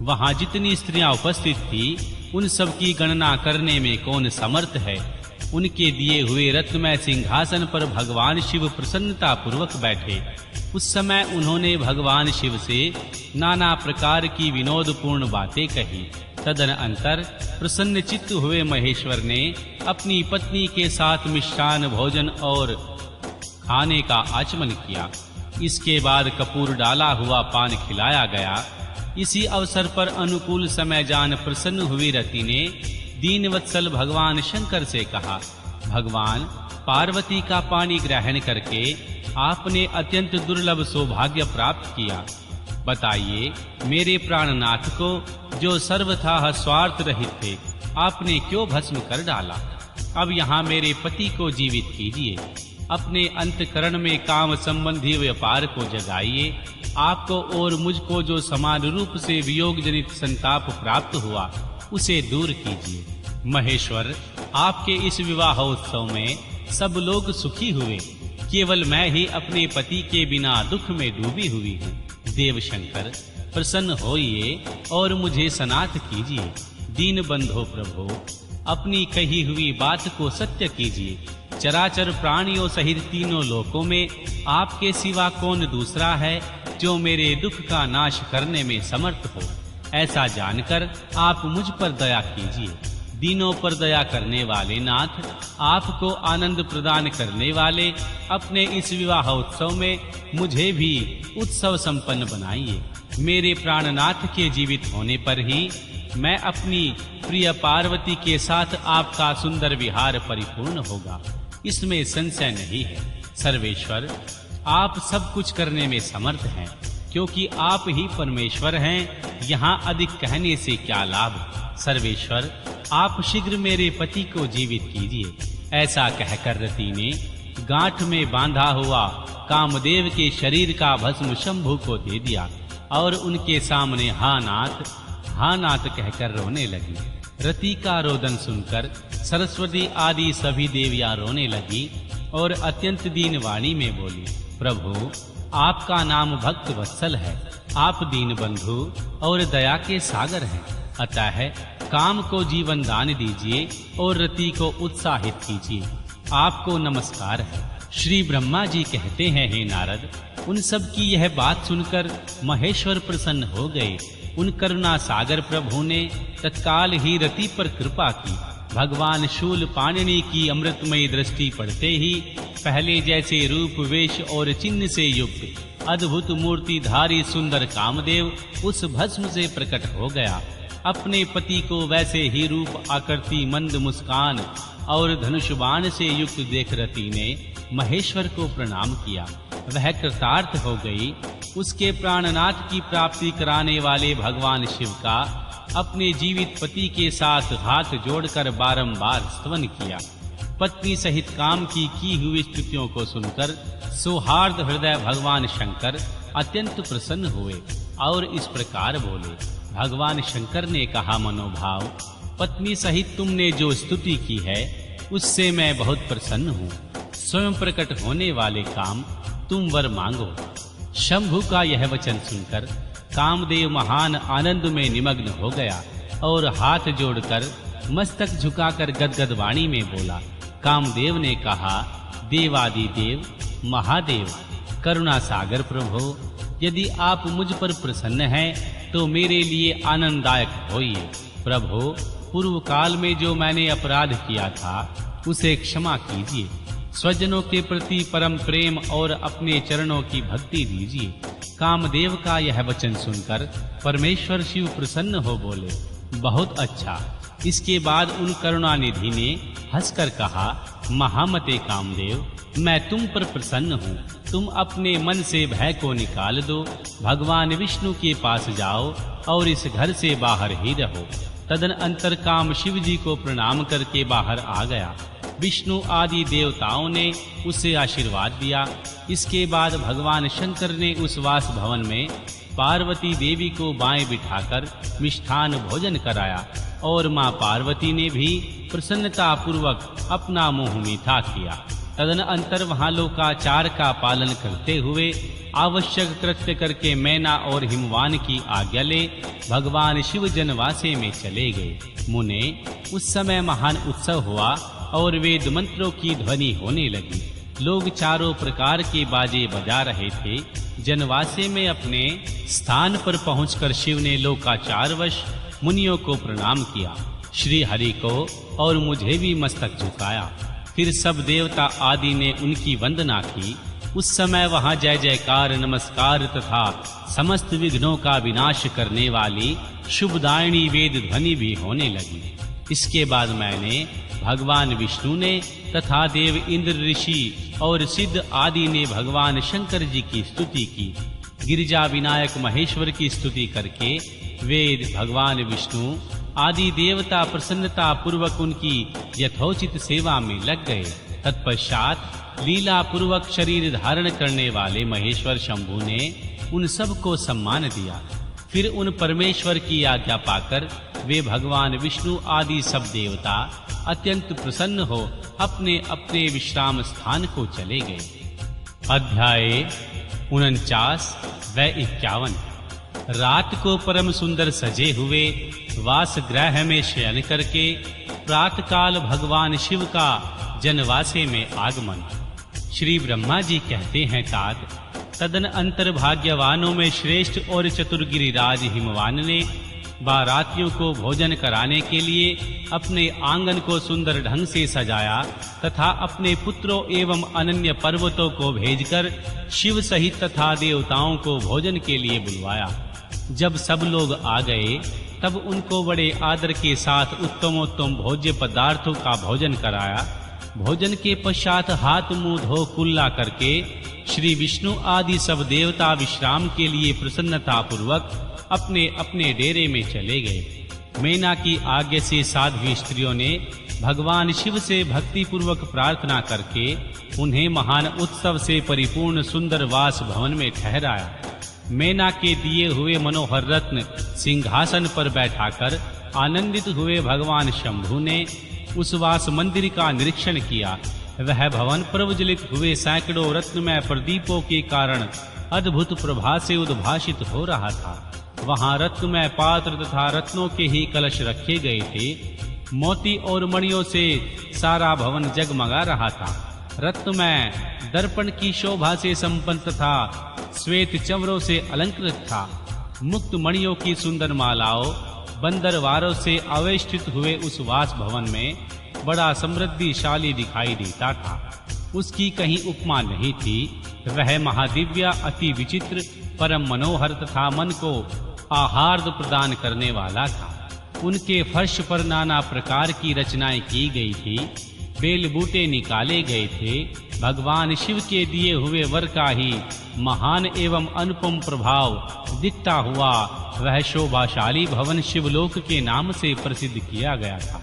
वहां जितनी स्त्रियां उपस्थित थी उन सब की गणना करने में कौन समर्थ है। उनके दिए हुए रत्नमय सिंहासन पर भगवान शिव प्रसन्नता पूर्वक बैठे। उस समय उन्होंने भगवान शिव से नाना प्रकार की विनोदपूर्ण बातें कही। तदनंतर प्रसन्न चित्त हुए महेश्वर ने अपनी पत्नी के साथ मिष्टान भोजन और खाने का आचमन किया। इसके बाद कपूर डाला हुआ पान खिलाया गया। इसी अवसर पर अनुकूल समय जान प्रसन्न हुई रति ने दीनवत्सल भगवान शंकर से कहा, भगवान, पार्वती का पानी ग्रहण करके आपने अत्यंत दुर्लभ सौभाग्य प्राप्त किया। बताइए, मेरे प्राणनाथ को जो सर्वथा स्वार्थ रहित थे, आपने क्यों भस्म कर डाला? अब यहाँ मेरे पति को जीवित कीजिए। अपने अंतकरण में काम संबंधी व्यापार को जगाइए। आपको और मुझको जो समान रूप से वियोग जनित संताप प्राप्त हुआ, उसे दूर कीजिए। महेश्वर, आपके इस विवाहोत्सव में सब लोग सुखी हुए, केवल मैं ही अपने पति के बिना दुख में डूबी हुई हूँ। देव शंकर, प्रसन्न होइए और मुझे सनाथ कीजिए। दीन बंधो प्रभो, अपनी कही हुई बात को सत्य कीजिए। चराचर प्राणियों सहित तीनों लोकों में आपके सिवा कौन दूसरा है जो मेरे दुख का नाश करने में समर्थ हो। ऐसा जानकर आप मुझ पर दया कीजिए। दीनों पर दया करने वाले नाथ, आपको आनंद प्रदान करने वाले अपने इस विवाहोत्सव में मुझे भी उत्सव संपन्न बनाइए। मेरे प्राणनाथ के जीवित होने पर ही मैं अपनी प्रिय पार्वती के साथ आपका सुंदर विहार परिपूर्ण होगा, इसमें संशय नहीं है। सर्वेश्वर, आप सब कुछ करने में समर्थ हैं, क्योंकि आप ही परमेश्वर हैं। यहाँ अधिक कहने से क्या लाभ। सर्वेश्वर, आप शीघ्र मेरे पति को जीवित कीजिए। ऐसा कहकर रति ने गांठ में बांधा हुआ कामदेव के शरीर का भस्म शंभु को दे दिया और उनके सामने हा नाथ कहकर रोने लगी। रति का रोदन सुनकर सरस्वती आदि सभी देवियां रोने लगी और अत्यंत दीन वाणी में बोली, प्रभु, आपका नाम भक्त वत्सल है। आप दीन बंधु और दया के सागर हैं। अतः काम को जीवन दान दीजिए और रति को उत्साहित कीजिए। आपको नमस्कार है। श्री ब्रह्मा जी कहते हैं, हे नारद, उन सब की यह बात सुनकर महेश्वर प्रसन्न हो गए। उन करुणा सागर प्रभु ने तत्काल ही रति पर कृपा की। भगवान शूल पाणिनि की अमृतमयी दृष्टि पड़ते ही पहले जैसे रूप, वेश और चिन्ह से युक्त अद्भुत मूर्तिधारी सुंदर कामदेव उस भस्म से प्रकट हो गया। अपने पति को वैसे ही रूप, आकृति, मंद मुस्कान और धनुष बाण से युक्त देख रति ने महेश्वर को प्रणाम किया। वह कृतार्थ हो गई। उसके प्राणनाथ की प्राप्ति कराने वाले भगवान शिव का अपने जीवित पति के साथ हाथ जोड़कर बारंबार स्तवन किया। पत्नी सहित काम की हुई स्तुतियों को सुनकर सौहार्द हृदय भगवान शंकर अत्यंत प्रसन्न हुए और इस प्रकार बोले, भगवान शंकर ने कहा, मनोभाव, पत्नी सहित तुमने जो स्तुति की है उससे मैं बहुत प्रसन्न हूँ। स्वयं प्रकट होने वाले काम, तुम वर मांगो। शंभु का यह वचन सुनकर कामदेव महान आनंद में निमग्न हो गया और हाथ जोड़कर मस्तक झुकाकर गदगद वाणी में बोला। कामदेव ने कहा, देवादिदेव महादेव, करुणा सागर प्रभो, यदि आप मुझ पर प्रसन्न हैं तो मेरे लिए आनंददायक होइए। प्रभो, पूर्व काल में जो मैंने अपराध किया था उसे क्षमा कीजिए। स्वजनों के प्रति परम प्रेम और अपने चरणों की भक्ति दीजिए। कामदेव का यह वचन सुनकर परमेश्वर शिव प्रसन्न हो बोले, बहुत अच्छा। इसके बाद उन करुणानिधि ने हंसकर कहा, महामते कामदेव, मैं तुम पर प्रसन्न हूँ। तुम अपने मन से भय को निकाल दो, भगवान विष्णु के पास जाओ और इस घर से बाहर ही रहो। तदनंतर काम शिव जी को प्रणाम करके बाहर आ गया। विष्णु आदि देवताओं ने उसे आशीर्वाद दिया। इसके बाद भगवान शंकर ने उस वास भवन में पार्वती देवी को बाएं बिठाकर मिष्ठान भोजन कराया और मां पार्वती ने भी प्रसन्नता पूर्वक अपना मुंह मीठा किया। तदनंतर वहां लोकाचार का पालन करते हुए आवश्यक कृत्य करके मैना और हिमवान की आज्ञा ले भगवान शिव जनवासे में चले गए। मुने, उस समय महान उत्सव हुआ और वेद मंत्रों की ध्वनि होने लगी। लोग चारों प्रकार के बाजे बजा रहे थे। जनवासे में अपने स्थान पर पहुंचकर शिव ने लोकाचारवश मुनियों को प्रणाम किया, श्री हरि को और मुझे भी मस्तक झुकाया। फिर सब देवता आदि ने उनकी वंदना की। उस समय वहां जय जयकार, नमस्कार तथा समस्त विघ्नों का विनाश करने वाली शुभदायिनी वेद ध्वनि भी होने लगी। इसके बाद मैंने, भगवान विष्णु ने तथा देव इंद्र, ऋषि और सिद्ध आदि ने भगवान शंकर जी की स्तुति की। गिरिजा विनायक महेश्वर की स्तुति करके वेद, भगवान विष्णु आदि देवता प्रसन्नता पूर्वक उनकी यथोचित सेवा में लग गए। तत्पश्चात लीला पूर्वक शरीर धारण करने वाले महेश्वर शंभु ने उन सबको सम्मान दिया। फिर उन परमेश्वर की आज्ञा पाकर वे भगवान विष्णु आदि सब देवता अत्यंत प्रसन्न हो अपने अपने विश्राम स्थान को चले गए। अध्याय 49 व 51। रात को परम सुंदर सजे हुए वास गृह में शयन करके प्रातःकाल भगवान शिव का जनवासे में आगमन। श्री ब्रह्मा जी कहते हैं, तात तदन अंतर भाग्यवानों में श्रेष्ठ और चतुर्गिरिराज हिमवान ने बारातियों को भोजन कराने के लिए अपने आंगन को सुंदर ढंग से सजाया तथा अपने पुत्रों एवं अनन्य पर्वतों को भेजकर शिव सहित तथा देवताओं को भोजन के लिए बुलवाया। जब सब लोग आ गए तब उनको बड़े आदर के साथ उत्तमोत्तम भोज्य पदार्थों का भोजन कराया। भोजन के पश्चात हाथ मुंह धो कुल्ला करके श्री विष्णु आदि सब देवता विश्राम के लिए प्रसन्नता पूर्वक अपने अपने डेरे में चले गए। मैना की आज्ञा से साध्वी स्त्रियों ने भगवान शिव से भक्ति पूर्वक प्रार्थना करके उन्हें महान उत्सव से परिपूर्ण सुंदर वास भवन में ठहराया। मैना के दिए हुए मनोहर रत्न सिंहासन पर बैठाकर आनंदित हुए भगवान शंभु ने उस वास मंदिर का निरीक्षण किया। वह भवन प्रज्वलित हुए सैकड़ों रत्नमय प्रदीपों के कारण अद्भुत प्रभा से उद्भासित हो रहा था। वहां रत्नमय पात्र तथा रत्नों के ही कलश रखे गए थे। मोती और मणियों से सारा भवन जगमगा रहा था। रत्नमय दर्पण की शोभा से संपन्न तथा श्वेत चंवरों से अलंकृत था। मुक्त मणियों की सुंदर मालाओं बंदरवारों से आवेष्टित हुए उस वास भवन में बड़ा समृद्धिशाली दिखाई देता था। उसकी कहीं उपमा नहीं थी। वह महादिव्य, अति विचित्र, परम मनोहर तथा मन को आहार्द प्रदान करने वाला था। उनके फर्श पर नाना प्रकार की रचनाएं की गई थी। बेल बूटे निकाले गए थे। भगवान शिव के दिए हुए वर का ही महान एवं अनुपम प्रभाव दिखता हुआ वह शोभाशाली भवन शिवलोक के नाम से प्रसिद्ध किया गया था।